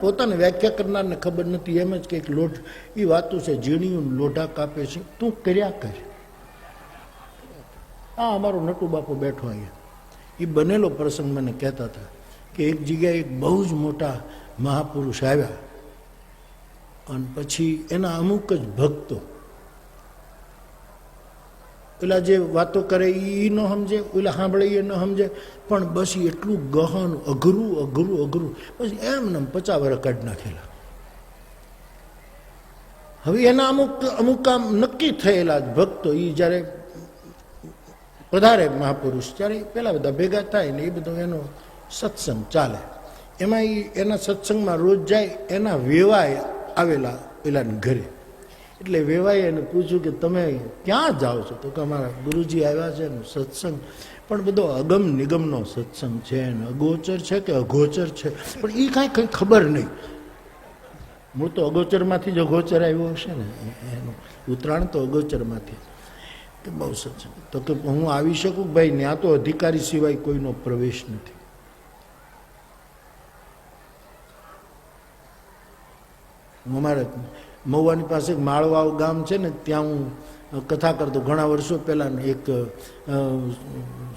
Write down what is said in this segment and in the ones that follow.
પોતાને વ્યાખ્યા કરનારને ખબર નથી. એમ જ કંઈક લોઢ એ વાતો છે, ઝીણિયું લોઢા કાપે છે, તું કર્યા કર. આ અમારો નટુ બાપુ બેઠો અહીંયા, એ બનેલો પ્રસંગ મને કહેતા હતા કે એક જગ્યાએ એક બહુ જ મોટા મહાપુરુષ આવ્યા અને પછી એના અમુક જ ભક્તો પેલા જે વાતો કરે એ ન સમજે, પેલા સાંભળે એ ન સમજે, પણ બસ એટલું ગહન અઘરું અઘરું અઘરું પછી એમને 50 વર્ષ કાઢી નાખેલા. હવે એના અમુક કામ નક્કી થયેલા ભક્તો એ જ્યારે વધારે મહાપુરુષ ત્યારે પેલા બધા ભેગા થાય ને એ બધો એનો સત્સંગ ચાલે. એમાં એના સત્સંગમાં રોજ જાય. એના વેવાય આવેલા પેલાની ઘરે, એટલે વેવાએ એને પૂછ્યું કે તમે ક્યાં જાઓ છો? તો કે અમારા ગુરુજી આવ્યા છે ને સત્સંગ, પણ બધો અગમ નિગમનો સત્સંગ છે ને અગોચર છે કે અગોચર છે, પણ એ કંઈ ખબર નહીં. મૂળ તો અગોચરમાંથી જ અગોચર આવ્યો હશે ને, એનું ઉતરાણ તો અગોચરમાંથી. કે બહુ સત્સંગ. તો કે હું આવી શકું? ભાઈ ત્યાં તો અધિકારી સિવાય કોઈનો પ્રવેશ નથી. અમારે મહુવાની પાસે માળવાવ ગામ છે ને, ત્યાં હું કથા કરતો ઘણા વર્ષો પહેલાં. એક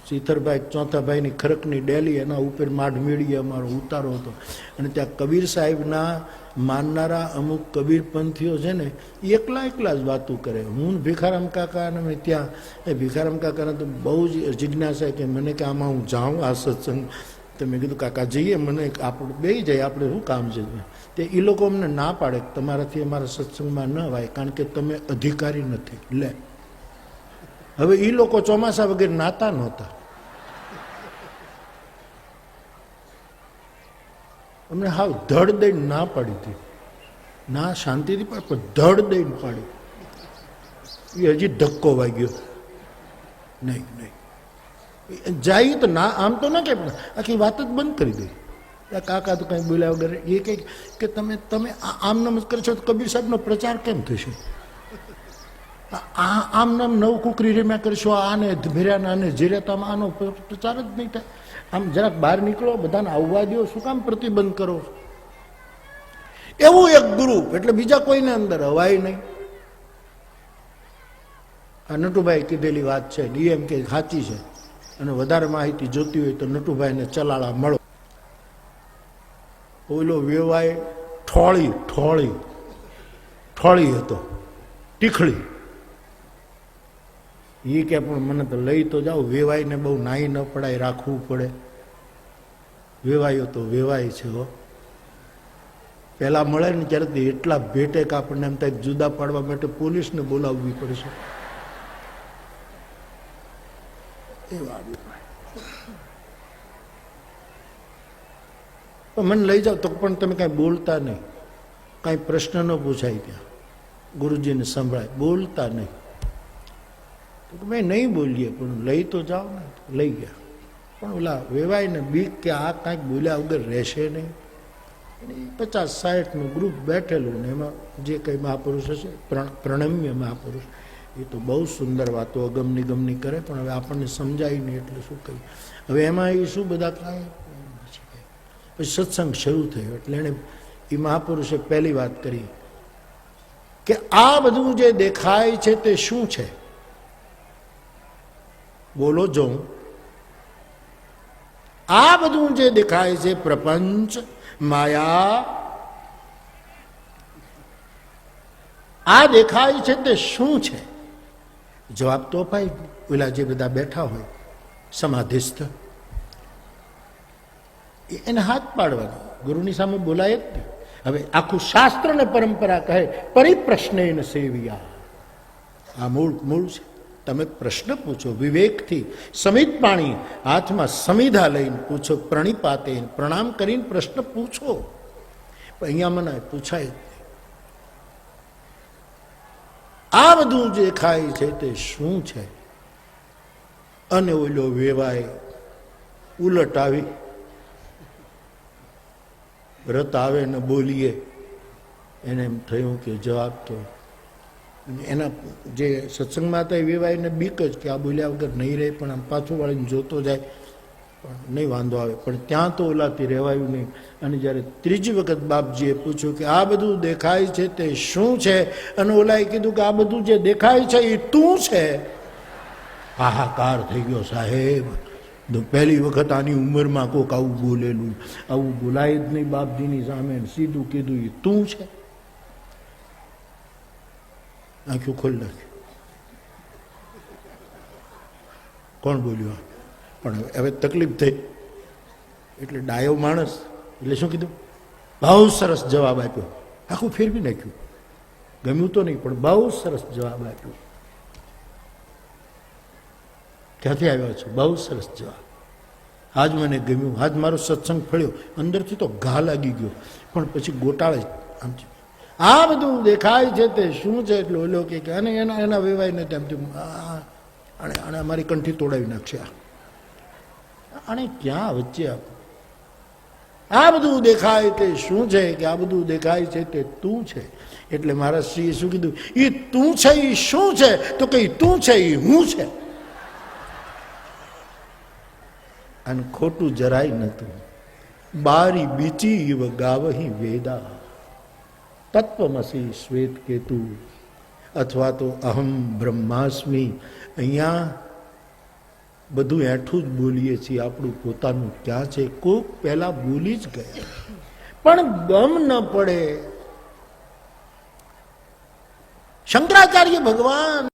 સીથરભાઈ ચોથાભાઈની ખરકની ડેલી, એના ઉપર માઢ મેળીએ અમારો ઉતારો હતો. અને ત્યાં કબીર સાહેબના માનનારા અમુક કબીર પંથીઓ છે ને, એકલા જ વાતું કરે. હું ભીખારામ કાકા અને મેં ત્યાં ભીખારામ કાકાને તો બહુ જ જિજ્ઞાસા કે મને કે આમાં હું જાઉં આ સત્સંગ. તો મેં કીધું કાકા જઈએ, મને આપણે બે જાય, આપણે શું કામ છે? તે એ લોકો અમને ના પાડે કે તમારાથી અમારા સત્સંગમાં ન વાય, કારણ કે તમે અધિકારી નથી. લે, હવે એ લોકો ચોમાસા વગેરે નાતા નહોતા. અમને હાવ ધડ દઈને ના પાડી હતી. ના શાંતિથી પણ ધડ દઈને પાડી. એ હજી ધક્કો વાગ્યો. નહીં જાય તો ના, આમ તો ના કે આખી વાત જ બંધ કરી દઈ. કાકા તો કંઈ બોલ્યા વગર એ કંઈક કે તમે આમ નામ જ કરશો તો કબીર સાહેબનો પ્રચાર કેમ થશે? આમ નામ નવ કુકરી રેમ્યા કરશો, આને ભેર્યા આને જીર્યા, આનો પ્રચાર જ નહીં થાય. આમ જરાક બહાર નીકળો, બધાને આવવા દો, શું કામ પ્રતિબંધ કરો? એવું એક ગ્રુપ, એટલે બીજા કોઈને અંદર હવાય નહીં. આ નટુભાઈ કીધેલી વાત છે, ડીએમ કે સાચી છે. અને વધારે માહિતી જોતી હોય તો નટુભાઈને ચલાળા મળો. ઓલો વેવાય ઠોળી હતો, ટીખળી. એ કે પણ મને તો લઈ તો જાઓ, વેવાઈને બહુ નાહી ન પડાય, રાખવું પડે. વેવાયો તો વેવાય છે હો. પેલા મળે ને ત્યારે એટલા ભેટે કે આપણને એમ થાય જુદા પાડવા માટે પોલીસને બોલાવવી પડશે. મને લઈ જાઓ તો પણ તમે કાંઈ બોલતા નહીં, કાંઈ પ્રશ્ન ન પૂછાય. ત્યાં ગુરુજીને સંભળાય, બોલતા નહીં. તો મેં નહીં બોલીએ, પણ લઈ તો જાઓ ને. લઈ ગયા, પણ ઓલા વેવાય ને બીક કે આ કાંઈક બોલ્યા વગર રહેશે નહીં. 50-60નું ગ્રુપ બેઠેલું ને એમાં જે કંઈ મહાપુરુષ હશે, પ્રણમ્ય મહાપુરુષ, એ તો બહુ સુંદર વાતો અગમ નિગમની કરે, પણ હવે આપણને સમજાય નહીં એટલે શું કહ્યું. હવે એમાં એ શું બધા કાંઈ પછી સત્સંગ શરૂ થયો. એટલે એણે એ મહાપુરુષે પહેલી વાત કરી કે આ બધું જે દેખાય છે તે શું છે? બોલો જોઉં. આ બધું જે દેખાય છે પ્રપંચ, માયા, આ દેખાય છે તે શું છે? જવાબ તો અપાય. પેલા જે બધા બેઠા હોય સમાધિસ્થ, એને હાથ પાડવાનો, ગુરુની સામે બોલાય જ નહીં. હવે આખું શાસ્ત્ર ને પરંપરા કહે પરિપ્રશ્નેન સેવ્યા. આ મૂળ છે. તમે પ્રશ્ન પૂછો વિવેકથી, સમિત પાણી હાથમાં સમિધા લઈને પૂછો, પ્રણિપાતે પ્રણામ કરીને પ્રશ્ન પૂછો. પણ અહીંયા મને પૂછાય જ નહીં. આ બધું જે ખાય છે તે શું છે? અને ઓલો વેવાય ઉલટ આવી, વ્રત આવે ને બોલીએ, એને એમ થયું કે જવાબ તો એના જે સત્સંગમાં હતા એ વેવાયને બીક જ કે આ બોલ્યા વગર નહીં રહે, પણ આમ પાછું વાળીને જોતો જાય. પણ નહીં વાંધો આવે. પણ ત્યાં તો ઓલાથી રહેવાયું નહીં. અને જ્યારે ત્રીજી વખત બાપજીએ પૂછ્યું કે આ બધું દેખાય છે તે શું છે, અને ઓલાએ કીધું કે આ બધું જે દેખાય છે એ તું છે. હાહાકાર થઈ ગયો સાહેબ. પહેલી વખત આની ઉંમરમાં કોક આવું બોલેલું, આવું બોલાય જ નહીં બાપજીની સામે. સીધું કીધું એ તું છે. આંખું ખોલી નાખ્યું. કોણ બોલ્યું? પણ હવે તકલીફ થઈ એટલે ડાયો માણસ એટલે શું કીધું? બહુ સરસ જવાબ આપ્યો. આખું ફેરવી નાખ્યું. ગમ્યું તો નહીં પણ બહુ સરસ જવાબ આપ્યો. ક્યાંથી આવ્યો છો? બહુ સરસ જવાબ. આજ મને ગમ્યું, આજ મારો સત્સંગ ફળ્યો. અંદરથી તો ઘા લાગી ગયો, પણ પછી ગોટાળે આમ આ બધું દેખાય છે તે શું છે? એટલે ઓલો કે અને એના વેવાય ને તેમથી આણે અમારી કંઠી તોડાવી નાખશે. આણે ક્યાં વચ્ચે આ બધું દેખાય તે શું છે? કે આ બધું દેખાય છે તે તું છે. એટલે મારા શ્રીએ શું કીધું? એ તું છે એ શું છે? તો કે તું છે એ હું છે. અને ખોટું જરાય નતું. બારી બીચી ઇવ ગાવહી વેદા તત્વમસી શ્વેત કેતુ અથવા તો અહમ બ્રહ્માસ્મિ. અહીંયા બધું એઠું જ બોલીએ છીએ. આપણું પોતાનું ક્યાં છે? કોક પહેલા બોલી જ ગયા પણ ગમ ન પડે. શંકરાચાર્ય ભગવાન